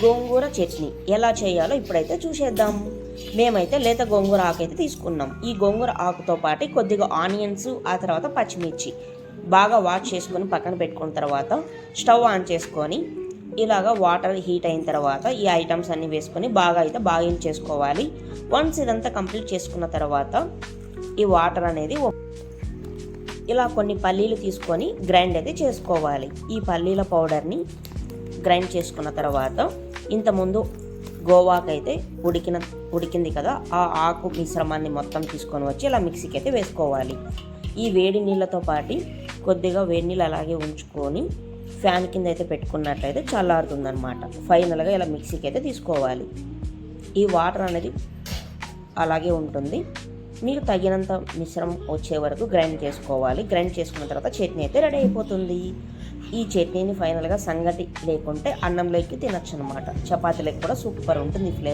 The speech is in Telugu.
గోంగూర చట్నీ ఎలా చేయాలో ఇప్పుడైతే చూసేద్దాం. మేమైతే లేత గోంగూర ఆకు అయితే తీసుకున్నాం. ఈ గోంగూర ఆకుతో పాటు కొద్దిగా ఆనియన్స్, ఆ తర్వాత పచ్చిమిర్చి బాగా వాష్ చేసుకొని పక్కన పెట్టుకున్న తర్వాత స్టవ్ ఆన్ చేసుకొని ఇలాగా వాటర్ హీట్ అయిన తర్వాత ఈ ఐటమ్స్ అన్నీ వేసుకొని బాగా అయితే బాగించేసుకోవాలి. వన్స్ ఇదంతా కంప్లీట్ చేసుకున్న తర్వాత ఈ వాటర్ అనేది ఇలా కొన్ని పల్లీలు తీసుకొని గ్రైండ్ అయితే చేసుకోవాలి. ఈ పల్లీల పౌడర్ని గ్రైండ్ చేసుకున్న తర్వాత ఇంతకుముందు గోవాకైతే ఉడికింది కదా, ఆ ఆకు మిశ్రమాన్ని మొత్తం తీసుకొని వచ్చి ఇలా మిక్సీకి అయితే వేసుకోవాలి. ఈ వేడి నీళ్ళతో పాటు కొద్దిగా వేడి నీళ్ళు అలాగే ఉంచుకొని ఫ్యాన్ కింద అయితే పెట్టుకున్నట్లయితే చల్లారుతుందనమాట. ఫైనల్గా ఇలా మిక్సీకి అయితే తీసుకోవాలి. ఈ వాటర్ అనేది అలాగే ఉంటుంది. మీకు తగినంత మిశ్రమం వచ్చే వరకు గ్రైండ్ చేసుకోవాలి. గ్రైండ్ చేసుకున్న తర్వాత చట్నీ అయితే రెడీ అయిపోతుంది. ఈ చట్నీని ఫైనల్గా సంగటి లేకుంటే అన్నంలోకి తినచ్చు అనమాట. చపాతీలకు కూడా సూపర్ ఉంటుంది ఫ్లేవర్.